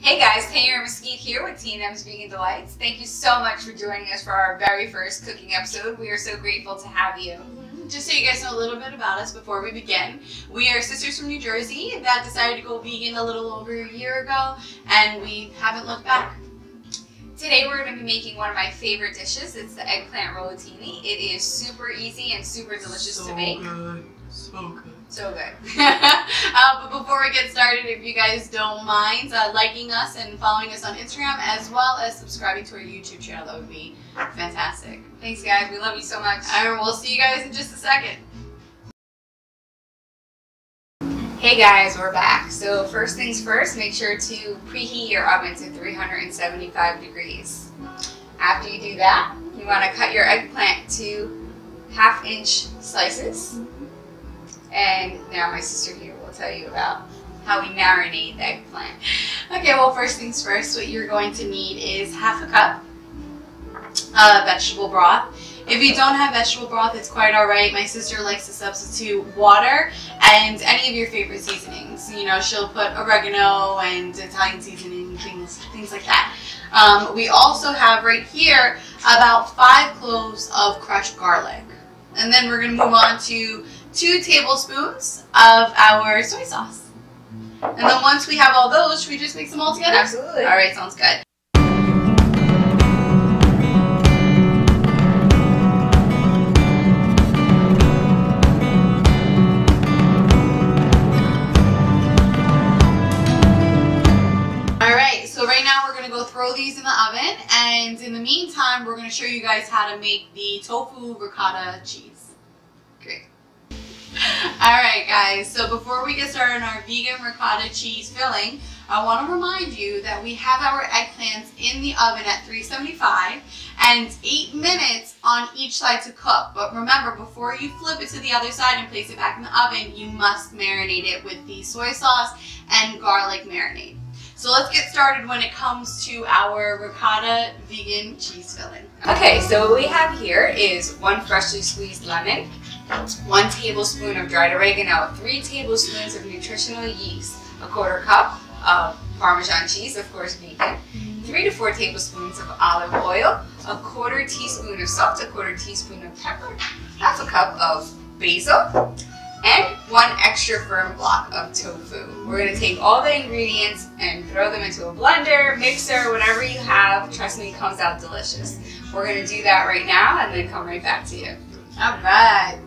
Hey guys, Taylor Mesquite here with T&M's Vegan Delights. Thank you so much for joining us for our very first cooking episode. We are so grateful to have you. Just so you guys know a little bit about us before we begin, we are sisters from New Jersey that decided to go vegan a little over a year ago, and we haven't looked back. Today we're going to be making one of my favorite dishes. It's the eggplant rollatini. It is super easy and super delicious to make. So good. So good. But before we get started, if you guys don't mind liking us and following us on Instagram, as well as subscribing to our YouTube channel, that would be fantastic. Thanks guys, we love you so much. And we'll see you guys in just a second. Hey guys, we're back. So first things first, make sure to preheat your oven to 375 degrees. After you do that, you want to cut your eggplant to 1/2-inch slices. And now my sister here will tell you about how we marinate the eggplant. Okay, well, first things first, what you're going to need is 1/2 cup of vegetable broth. If you don't have vegetable broth, it's quite alright. My sister likes to substitute water and any of your favorite seasonings. You know, she'll put oregano and Italian seasoning, things like that. We also have right here about 5 cloves of crushed garlic. And then we're going to move on to 2 tablespoons of our soy sauce. And then once we have all those, should we just mix them all together? Absolutely. Alright, sounds good. Alright, so right now we're going to go throw these in the oven, and in the meantime we're going to show you guys how to make the tofu ricotta cheese. Great. Alright guys, so before we get started on our vegan ricotta cheese filling, I want to remind you that we have our eggplants in the oven at 375 and 8 minutes on each side to cook. But remember, before you flip it to the other side and place it back in the oven, you must marinate it with the soy sauce and garlic marinade. So let's get started when it comes to our ricotta vegan cheese filling. Okay, so what we have here is 1 freshly squeezed lemon, 1 tablespoon of dried oregano, 3 tablespoons of nutritional yeast, 1/4 cup of Parmesan cheese, of course vegan, 3 to 4 tablespoons of olive oil, 1/4 teaspoon of salt, 1/4 teaspoon of pepper, 1/2 cup of basil, and 1 extra firm block of tofu. We're going to take all the ingredients and throw them into a blender, mixer, whatever you have. Trust me, it comes out delicious. We're going to do that right now and then come right back to you. Alright.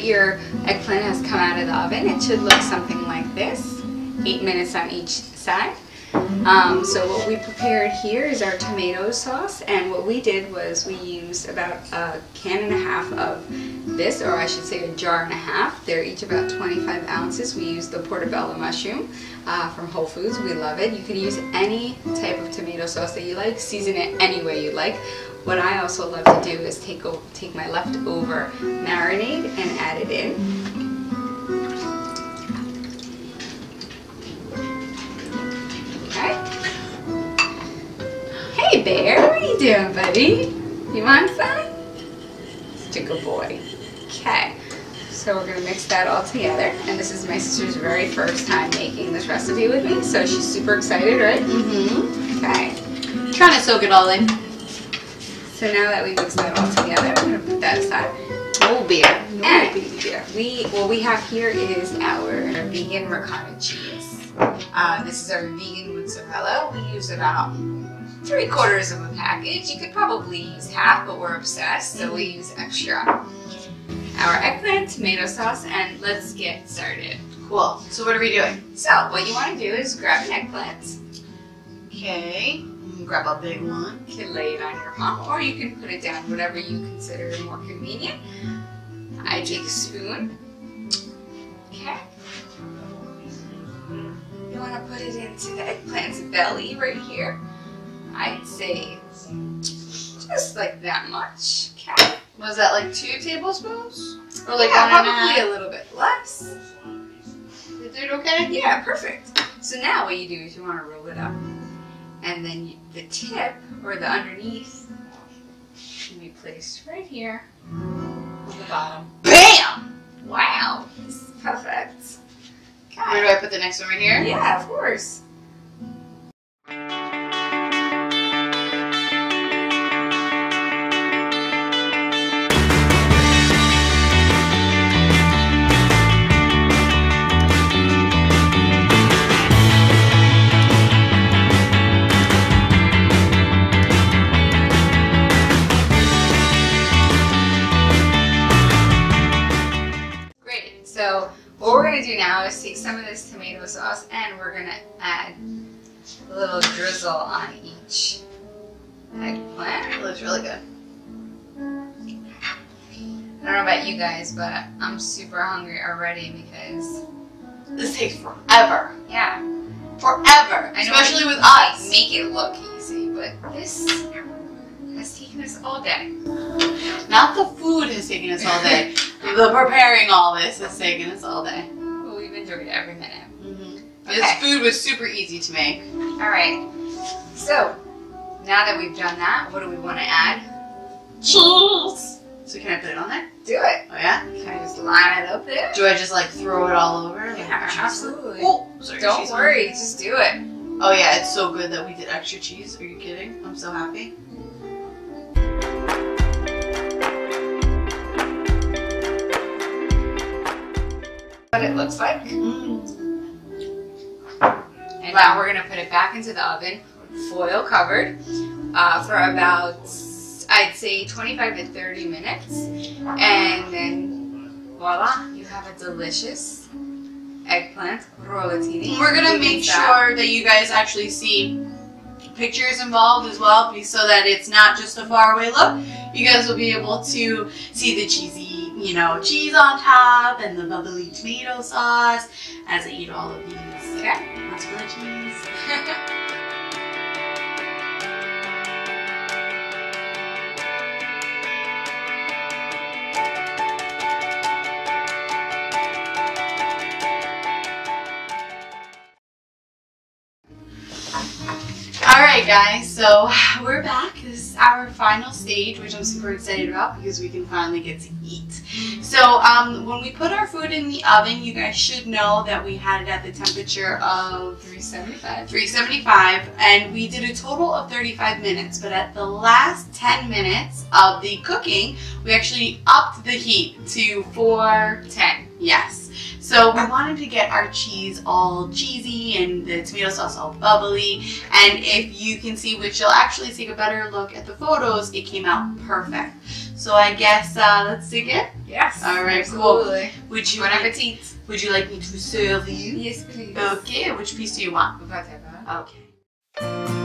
Your eggplant has come out of the oven. It should look something like this, 8 minutes on each side. So what we prepared here is our tomato sauce, and what we did was we used about 1.5 cans of this, or I should say 1.5 jars. They're each about 25 ounces. We used the portobello mushroom from Whole Foods. We love it. You can use any type of tomato sauce that you like, season it any way you like. What I also love to do is take my leftover marinade and add it in. Okay. Hey Bear, what are you doing, buddy? You want some? Such a good boy. Okay. So we're gonna mix that all together. And this is my sister's very first time making this recipe with me, so she's super excited, right? Mm-hmm. Okay. Trying to soak it all in. So now that we mixed that all together, we're gonna put that aside. No beer. No And baby beer. what we have here is our vegan ricotta cheese. This is our vegan mozzarella. We use about 3/4 of a package. You could probably use half, but we're obsessed, so we use extra. Our eggplant, tomato sauce, and let's get started. Cool. So what are we doing? So what you want to do is grab an eggplant. Okay. Grab a big one. You can lay it on your palm, or you can put it down, whatever you consider more convenient. I take a spoon. Okay. You want to put it into the eggplant's belly right here. I'd say just like that much. Okay. Was that like 2 tablespoons? Or like yeah, 1 and a probably half? a little bit less. Is it okay? Yeah, perfect. So now what you do is you want to roll it up. And then the tip, or the underneath, can be placed right here on the bottom. BAM! Wow, this is perfect. Okay. Where do I put the next one right here? Yeah, of course. So what we're going to do now is take some of this tomato sauce and we're going to add a little drizzle on each eggplant. It looks really good. I don't know about you guys, but I'm super hungry already because this takes forever. Yeah. Forever. I know, especially with us. Make it look easy, but this has taken us all day. Not the food has taken us all day. The preparing all this has taken us all day. Well, we've enjoyed every minute. Mm-hmm. Okay. This food was super easy to make. Alright, so now that we've done that, what do we want to add? Cheese! So can I put it on there? Do it. Oh yeah? Can I just line it up there? Do I just like throw it all over? Like Yeah, absolutely. Oh, sorry. Don't worry, just do it. Oh yeah, it's so good that we did extra cheese. Are you kidding? I'm so happy. What it looks like. Mm. And now we're going to put it back into the oven, foil covered, for about, I'd say 25 to 30 minutes. And then voila, you have a delicious eggplant rollatini. We're going to make sure that you guys actually see pictures involved as well, so that it's not just a faraway look. You guys will be able to see the cheesy, you know, cheese on top and the bubbly tomato sauce as I eat all of these. Okay. That's for the cheese. Alright guys, so we're back. This is our final stage, which I'm super excited about because we can finally get to eat. So when we put our food in the oven, you guys should know that we had it at the temperature of 375, and we did a total of 35 minutes, but at the last 10 minutes of the cooking, we actually upped the heat to 410. Yes. So we wanted to get our cheese all cheesy and the tomato sauce all bubbly, and if you can see, which you'll actually take a better look at the photos, it came out perfect. So I guess let's dig in. Yes. All right, absolutely. cool. Would you Bon appetit. Would you like me to serve you? Yes, please. Okay. Which piece do you want? Whatever. Okay.